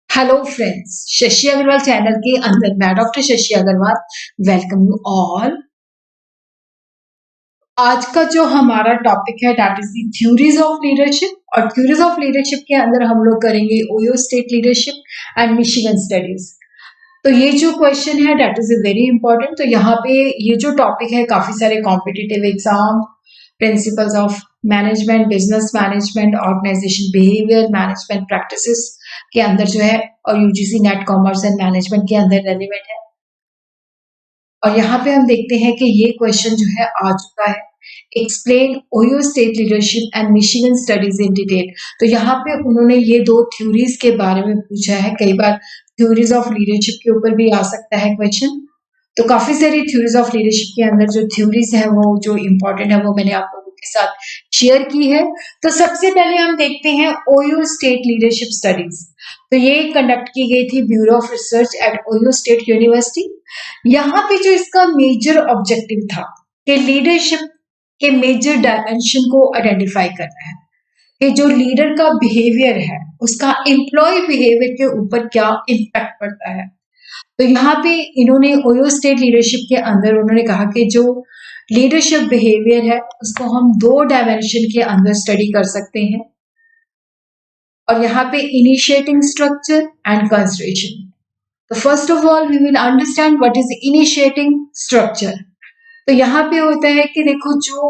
Hello friends, Shashi Agrawal channel के अंदर मैं doctor Shashi Agrawal welcome you all. आज का जो हमारा टॉपिक है that is the theories of leadership और थ्योरीज ऑफ लीडरशिप के अंदर हम लोग करेंगे Ohio State leadership and Michigan studies. तो ये जो क्वेश्चन है दैट इज वेरी इंपॉर्टेंट। तो यहाँ पे ये जो टॉपिक है काफी सारे competitive exam, principles of management, business management, organisation behaviour, management practices के अंदर जो है और UGC NET commerce and management के अंदर रेलिवेंट है। और यहाँ पे हम देखते हैं कि ये क्वेश्चन जो है आ चुका है, explain OYO State leadership and Michigan studies in detail. तो यहाँ पे उन्होंने ये दो थ्योरीज के बारे में पूछा है। कई बार थ्योरीज ऑफ लीडरशिप के ऊपर भी आ सकता है क्वेश्चन। तो काफी सारी थ्योरीज ऑफ लीडरशिप के अंदर जो थ्योरीज है वो जो इम्पोर्टेंट है वो मैंने आप लोगों के साथ शेयर की है। तो सबसे पहले हम देखते हैं ओयो स्टेट लीडरशिप स्टडीज। तो ये कंडक्ट की गई थी bureau of research eight OYO state university. यहाँ पे जो इसका मेजर ऑब्जेक्टिव था कि लीडरशिप के मेजर डायमेंशन को आइडेंटिफाई करना है कि जो लीडर का बिहेवियर है उसका एम्प्लॉय बिहेवियर के ऊपर क्या इम्पैक्ट पड़ता है। तो यहाँ पे इन्होंने ओयो स्टेट लीडरशिप के अंदर उन्होंने कहा कि जो लीडरशिप बिहेवियर है उसको हम दो डायमेंशन के अंदर स्टडी कर सकते हैं। और यहाँ पे इनिशिएटिंग स्ट्रक्चर एंड कंसिडरेशन। तो first of all we will understand what is initiating structure. तो यहाँ पे होता है कि देखो जो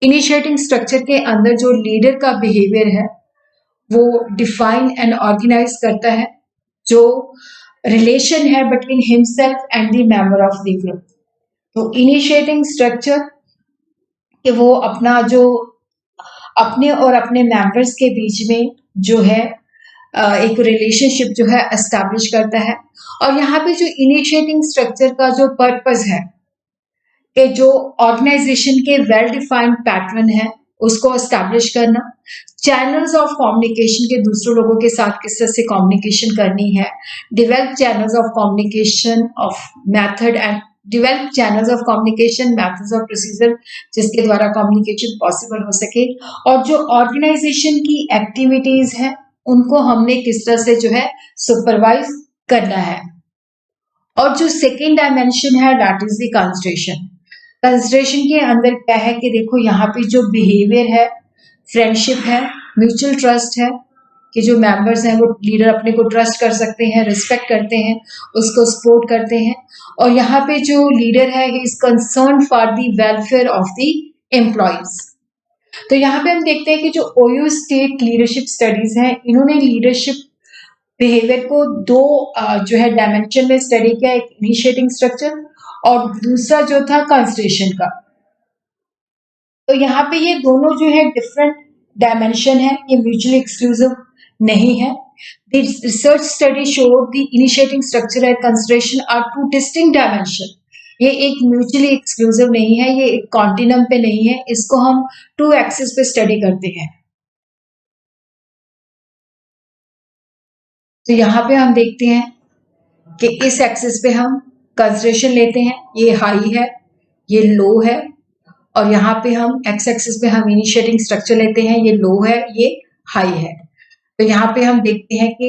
इनिशिएटिंग स्ट्रक्चर के अंदर जो लीडर का बिहेवियर है वो डिफाइन एंड ऑर्गेनाइज करता है जो रिलेशन है between himself and the member of the group. तो इनिशिएटिंग स्ट्रक्चर कि वो अपना जो अपने और अपने मेंबर्स के बीच में जो है एक रिलेशनशिप जो है एस्टैब्लिश करता है। और यहाँ पे जो इनिशिएटिंग स्ट्रक्चर का जो पर्पस है कि जो ऑर्गेनाइजेशन के वेल डिफाइंड पैटर्न है उसको एस्टैब्लिश करना, चैनल्स ऑफ कम्युनिकेशन के दूसरों लोगों के साथ किस तरह से कम्युनिकेशन करनी है, develop channels of communication of method and develop channels of communication methods of procedure जिसके द्वारा कम्युनिकेशन पॉसिबल हो सके। और जो ऑर्गेनाइजेशन की एक्टिविटीज है उनको हमने किस तरह से जो है सुपरवाइज करना है। और जो सेकेंड डायमेंशन है that is the consideration. Consideration के अंदर क्या है कि देखो यहाँ पे जो बिहेवियर है, फ्रेंडशिप है, म्यूचुअल ट्रस्ट है कि जो मेंबर्स हैं वो लीडर अपने को ट्रस्ट कर सकते हैं, रिस्पेक्ट करते हैं, उसको सपोर्ट करते हैं। और यहाँ पे जो लीडर है he is concern for the welfare of the employees. तो यहाँ पे हम देखते हैं कि जो ओयो स्टेट लीडरशिप स्टडीज हैं इन्होंने लीडरशिप बिहेवियर को दो जो है डायमेंशन में स्टडी किया, एक इनिशिएटिंग स्ट्रक्चर और दूसरा जो था कंसिडरेशन का। तो यहाँ पे ये दोनों जो है डिफरेंट डायमेंशन है, ये म्यूचुअली एक्सक्लूसिव नहीं है। The research study showed the initiating structure and consideration are two distinct dimension. ये एक म्यूचुअली एक्सक्लूसिव नहीं है, ये एक कॉन्टिनम पे नहीं है, इसको हम टू एक्सिस पे स्टडी करते हैं। तो यहाँ पे हम देखते हैं कि इस एक्सिस पे हम कंसिडरेशन लेते हैं, ये हाई है, ये लो है। और यहाँ पे हम एक्स एक्सिस पे हम इनिशिएटिंग स्ट्रक्चर लेते हैं, ये लो है, ये हाई है। तो यहाँ पे हम देखते हैं कि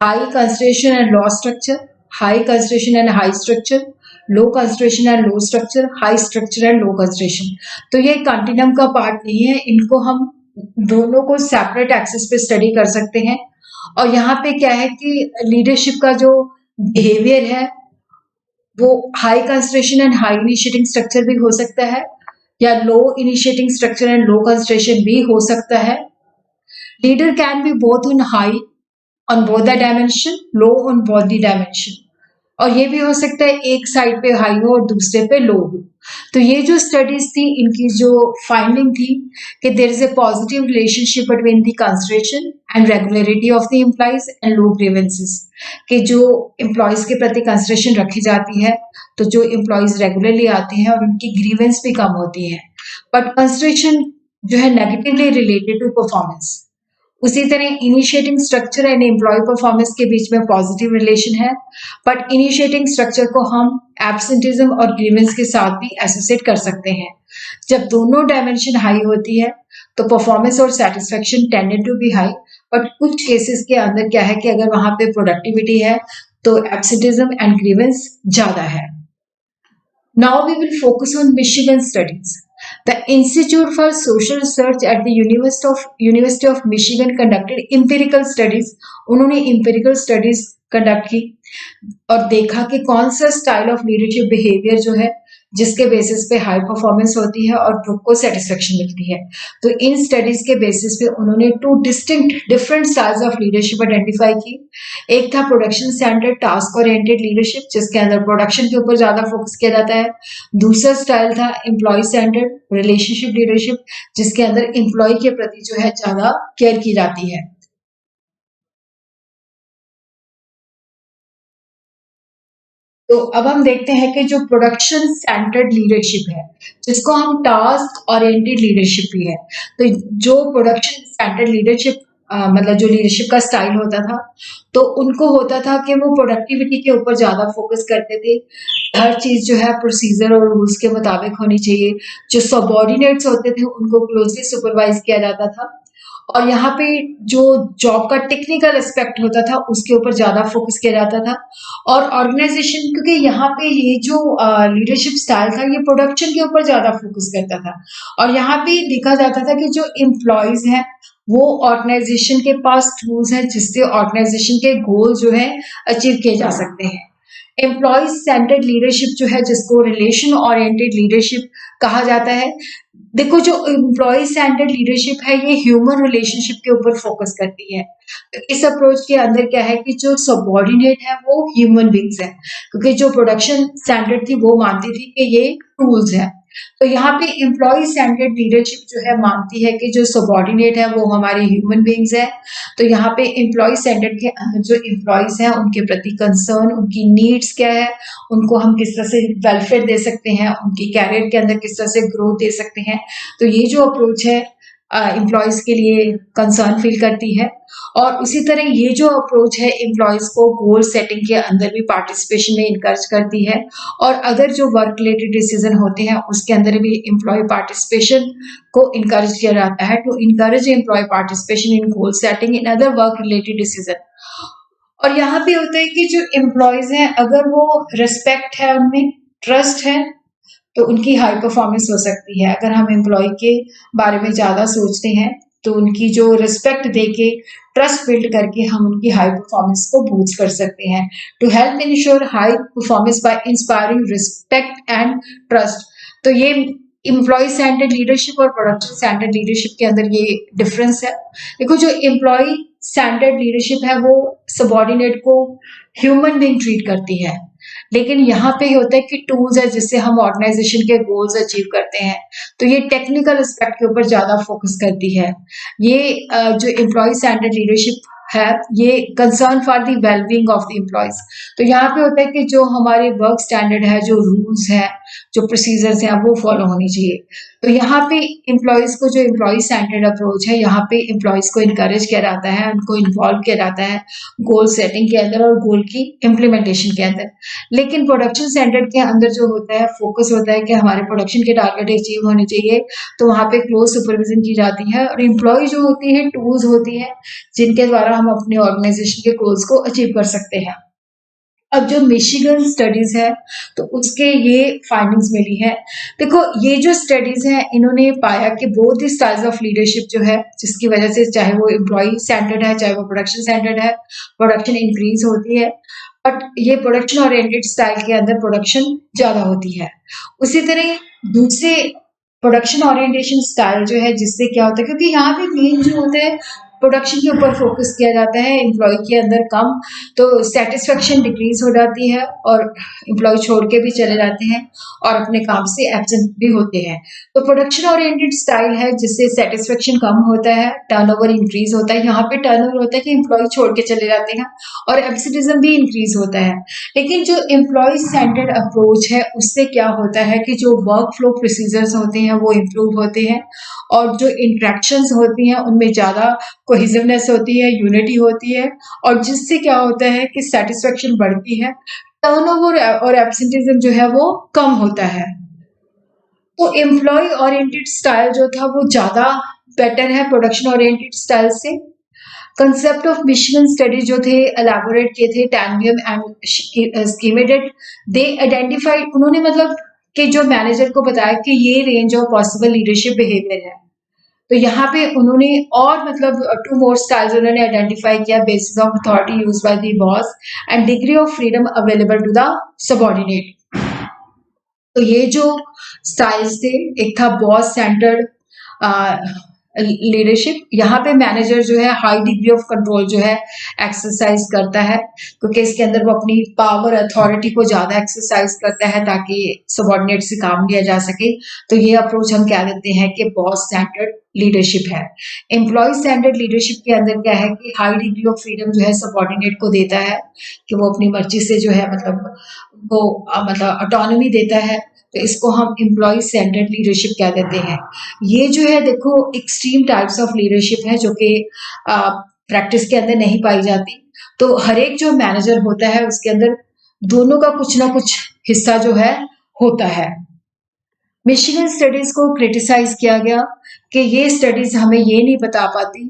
high consideration and low structure, high consideration and high structure, low consideration and low structure, high structure and low consideration. तो ये कंटिन्यूम का पार्ट नहीं है, इनको हम दोनों को सेपरेट एक्सिस पे स्टडी कर सकते हैं। और यहाँ पे क्या है कि लीडरशिप का जो बिहेवियर है वो high consideration and high initiating structure भी हो सकता है या low initiating structure and low consideration भी हो सकता है। Leader can be both on high on both the dimension, low on both the dimension। और ये भी हो सकता है एक साइड पे हाई हो और दूसरे पे लो हो। तो ये जो स्टडीज थी इनकी जो फाइंडिंग थी कि there is a positive relationship between the consideration and regularity of the employees and low grievances. कि जो एम्प्लॉइज के प्रति कंसिडरेशन रखी जाती है तो जो एम्प्लॉइज रेगुलरली आते हैं और उनकी ग्रीवेंस भी कम होती है। बट कंसिडरेशन जो है नेगेटिवली रिलेटेड टू परफॉर्मेंस। उसी तरह initiating structure and employee performance के बीच में पॉजिटिव रिलेशन है, बट इनिशिएटिंग स्ट्रक्चर को हम एब्सेंटिज्म और ग्रीवेंस के साथ भी एसोसिएट कर सकते हैं। जब दोनों डायमेंशन हाई होती है तो परफॉर्मेंस और satisfaction tended to be high, but कुछ केसेस के अंदर क्या है कि अगर वहां पे प्रोडक्टिविटी है तो एब्सेंटिज्म एंड ग्रीवेंस ज्यादा है। Now we will focus on Michigan studies. The Institute for Social Research at the University of Michigan conducted empirical studies. उन्होंने empirical studies conduct की और देखा कि कौन सा स्टाइल ऑफ लीडरशिप बिहेवियर जो है जिसके बेसिस पे हाई परफॉर्मेंस होती है और ग्रुप को सेटिस्फेक्शन मिलती है। तो इन स्टडीज के बेसिस पे उन्होंने two distinct different styles of leadership identify की। एक था production standard task oriented leadership, जिसके अंदर प्रोडक्शन के ऊपर ज्यादा फोकस किया जाता है। दूसरा स्टाइल था एम्प्लॉय सेंटर्ड रिलेशनशिप लीडरशिप, जिसके अंदर एम्प्लॉय के प्रति जो है ज्यादा केयर की जाती है। तो अब हम देखते हैं कि जो प्रोडक्शन सेंटर्ड लीडरशिप है, जिसको हम टास्क ओरिएंटेड लीडरशिप भी है, तो जो प्रोडक्शन सेंटर्ड लीडरशिप मतलब जो लीडरशिप का स्टाइल होता था, तो उनको होता था कि वो प्रोडक्टिविटी के ऊपर ज्यादा फोकस करते थे। हर चीज जो है प्रोसीजर और रूल्स के मुताबिक होनी चाहिए। जो सबॉर्डिनेट्स होते थे उनको क्लोजली सुपरवाइज किया जाता था और यहाँ पे जो जॉब का टेक्निकल एस्पेक्ट होता था उसके ऊपर ज्यादा फोकस किया जाता था। और ऑर्गेनाइजेशन, क्योंकि यहाँ पे ये जो लीडरशिप स्टाइल था ये प्रोडक्शन के ऊपर ज्यादा फोकस करता था और यहाँ पे देखा जाता था कि जो एम्प्लॉयज हैं वो ऑर्गेनाइजेशन के पास टूल्स हैं जिससे ऑर्गेनाइजेशन के गोल जो है अचीव किए जा सकते हैं। एम्प्लॉय सेंटर्ड लीडरशिप जो है, जिसको रिलेशन ओरिएंटेड लीडरशिप कहा जाता है, देखो जो एम्प्लॉय सेंटर्ड लीडरशिप है ये ह्यूमन रिलेशनशिप के ऊपर फोकस करती है। तो इस अप्रोच के अंदर क्या है कि जो सबॉर्डिनेट है वो ह्यूमन बींग्स है, क्योंकि जो प्रोडक्शन स्टैंडर्ड थी वो मानती थी कि ये टूल्स है। तो यहाँ पे एम्प्लॉय सेंटर्ड लीडरशिप जो है मानती है कि जो सबॉर्डिनेट है वो हमारे ह्यूमन बींग्स है। तो यहाँ पे एम्प्लॉय सेंटर्ड के अंदर जो एम्प्लॉयज हैं उनके प्रति कंसर्न, उनकी नीड्स क्या है, उनको हम किस तरह से वेलफेयर दे सकते हैं, उनकी कैरियर के अंदर किस तरह से ग्रोथ दे सकते हैं। तो ये जो अप्रोच है एम्प्लॉयज के लिए कंसर्न फील करती है। और उसी तरह ये जो अप्रोच है एम्प्लॉयज को गोल सेटिंग के अंदर भी पार्टिसिपेशन में इनकरेज करती है और अदर जो वर्क रिलेटेड डिसीजन होते हैं उसके अंदर भी एम्प्लॉय पार्टिसिपेशन को इनकरेज किया जाता है to encourage employee participation in goal setting in other work related decision. और यहाँ पे होता है कि जो एम्प्लॉयज हैं अगर वो रिस्पेक्ट है, उनमें ट्रस्ट है, तो उनकी हाई परफॉर्मेंस हो सकती है। अगर हम एम्प्लॉय के बारे में ज्यादा सोचते हैं तो उनकी जो रिस्पेक्ट देके ट्रस्ट बिल्ड करके हम उनकी हाई परफॉर्मेंस को बूस्ट कर सकते हैं। To help ensure high performance by inspiring respect and trust. तो ये एम्प्लॉय सेंटर्ड लीडरशिप और प्रोडक्शन सेंटर्ड लीडरशिप के अंदर ये डिफरेंस है। देखो जो एम्प्लॉय सेंटर्ड लीडरशिप है वो सबॉर्डिनेट को ह्यूमन बीइंग ट्रीट करती है, लेकिन यहाँ पे होता है कि टूल्स है जिससे हम ऑर्गेनाइजेशन के गोल्स अचीव करते हैं। तो ये टेक्निकल एस्पेक्ट के ऊपर ज्यादा फोकस करती है। ये जो एम्प्लॉय सेंटर्ड लीडरशिप है ये concern for the wellbeing of the employees. तो यहाँ पे होता है कि जो हमारे वर्क स्टैंडर्ड है, जो रूल्स है, जो प्रोसीजर्स हैं वो फॉलो होनी चाहिए। तो यहाँ पे एम्प्लॉयज को जो एम्प्लॉय सेंटर्ड अप्रोच है यहाँ पे एम्प्लॉयज को इनकरेज किया जाता है, उनको इन्वॉल्व किया जाता है गोल सेटिंग के अंदर और गोल की इम्प्लीमेंटेशन के अंदर। लेकिन प्रोडक्शन सेंटर्ड के अंदर जो होता है फोकस होता है कि हमारे प्रोडक्शन के टारगेट अचीव होने चाहिए, तो वहाँ पे क्लोज सुपरविजन की जाती है और एम्प्लॉय जो होती है टूल्स होती है जिनके द्वारा हम अपने ऑर्गेनाइजेशन के गोल्स को अचीव कर सकते हैं। अब जो मिशिगन स्टडीज है तो उसके ये फाइंडिंग्स मिली है। देखो ये जो स्टडीज हैं इन्होंने पाया कि both the styles of leadership जो है जिसकी वजह से चाहे वो एम्प्लॉय सेंटर्ड है चाहे वो प्रोडक्शन सेंटर्ड है, प्रोडक्शन इंक्रीज होती है, बट ये प्रोडक्शन ओरिएंटेड स्टाइल के अंदर प्रोडक्शन ज्यादा होती है। उसी तरह दूसरे प्रोडक्शन ओरिएंटेशन स्टाइल जो है जिससे क्या होता है, क्योंकि यहाँ पे मेन जो होता है प्रोडक्शन के ऊपर फोकस किया जाता है, एम्प्लॉय के अंदर कम, तो सेटिस्फेक्शन डिक्रीज हो जाती है और एम्प्लॉय छोड़ के भी चले जाते हैं और अपने काम से एब्सेंट भी होते हैं। तो प्रोडक्शन ओरिएंटेड स्टाइल है जिससे सेटिस्फेक्शन कम होता है, टर्नओवर इंक्रीज होता है। यहाँ पे टर्नओवर होता है कि एम्प्लॉय छोड़ के चले जाते हैं और एब्सेंटिज्म भी इंक्रीज होता है। लेकिन जो एम्प्लॉय सेंटर्ड अप्रोच है उससे क्या होता है कि जो वर्क फ्लो प्रोसीजर्स होते हैं वो इम्प्रूव होते हैं और जो इंट्रैक्शंस होती हैं उनमें ज्यादा कोहेसिवनेस होती है, यूनिटी होती है और जिससे क्या होता है कि सेटिस्फेक्शन बढ़ती है, टर्नओवर और एब्सेंटिज्म जो है वो कम होता है। तो एम्प्लॉय ओरिएंटेड स्टाइल जो था वो ज्यादा बेटर है प्रोडक्शन ओरिएंटेड स्टाइल से। कंसेप्ट ऑफ मिशिगन स्टडी जो थे एलैबोरेट किए थे टैंबियम एंड स्कीमेडेट, दे आइडेंटिफाइड, उन्होंने मतलब कि जो मैनेजर को बताया कि ये range of possible leadership behaviour है। तो यहाँ पे उन्होंने और मतलब 2 मोर स्टाइल्स उन्होंने आइडेंटिफाई किया basis of authority used by the boss and degree of freedom available to the subordinate. तो ये जो स्टाइल्स थे, एक था बॉस सेंटर्ड लीडरशिप, यहाँ पे मैनेजर जो है हाई डिग्री ऑफ कंट्रोल जो है एक्सरसाइज करता है, क्योंकि इसके अंदर वो अपनी पावर अथॉरिटी को ज्यादा एक्सरसाइज करता है ताकि सबऑर्डिनेट से काम लिया जा सके। तो ये अप्रोच हम क्या देते हैं कि बॉस सेंटर्ड लीडरशिप है। एम्प्लॉय सेंटर्ड लीडरशिप के अंदर क्या है कि हाई डिग्री ऑफ फ्रीडम जो है सबऑर्डिनेट को देता है कि वो अपनी मर्जी से जो है मतलब वो मतलब ऑटोनॉमी देता है। तो इसको हम एम्प्लॉय सेंटर्ड लीडरशिप कह देते हैं। ये जो है देखो एक्सट्रीम टाइप्स ऑफ लीडरशिप है जो कि प्रैक्टिस के अंदर नहीं पाई जाती। तो हर एक जो मैनेजर होता है उसके अंदर दोनों का कुछ ना कुछ हिस्सा जो है होता है। मिशिगन स्टडीज को क्रिटिसाइज किया गया कि ये स्टडीज हमें ये नहीं बता पाती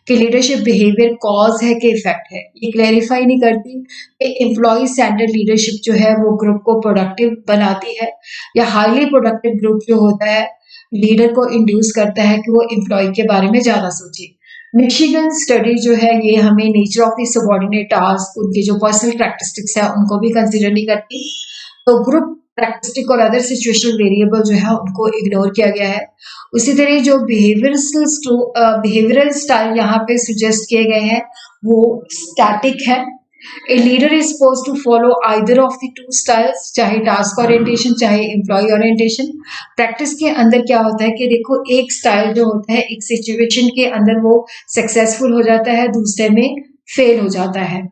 कि लीडरशिप बिहेवियर कॉज है कि इफेक्ट है। ये क्लैरिफाई नहीं करती कि एम्प्लॉय सेंटर्ड लीडरशिप जो है वो ग्रुप को प्रोडक्टिव बनाती है या हाईली प्रोडक्टिव ग्रुप जो होता है लीडर को इंड्यूस करता है कि वो एम्प्लॉय के बारे में ज्यादा सोचे। मिशिगन स्टडी जो है ये हमें nature of the subordinate task, उनके जो पर्सनल कैरेक्टरिस्टिक्स है उनको भी कंसिडर नहीं करती। तो ग्रुप प्रैक्टिस्टिक और अदर सिचुएशनल वेरिएबल जो है उनको इग्नोर किया गया है। उसी तरह जो बिहेवियरल स्टाइल यहाँ पे सजेस्ट किए गए हैं वो स्टैटिक है। A leader is suppose to follow either of the two styles, चाहे टास्क ओरिएंटेशन चाहे एम्प्लॉय ओरिएंटेशन। प्रैक्टिस के अंदर क्या होता है कि देखो एक स्टाइल जो होता है एक सिचुएशन के अंदर वो सक्सेसफुल हो जाता है, दूसरे में फेल हो जाता है।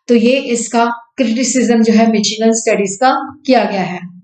तो ये इसका क्रिटिसिज्म जो है मिशिगन स्टडीज का किया गया है।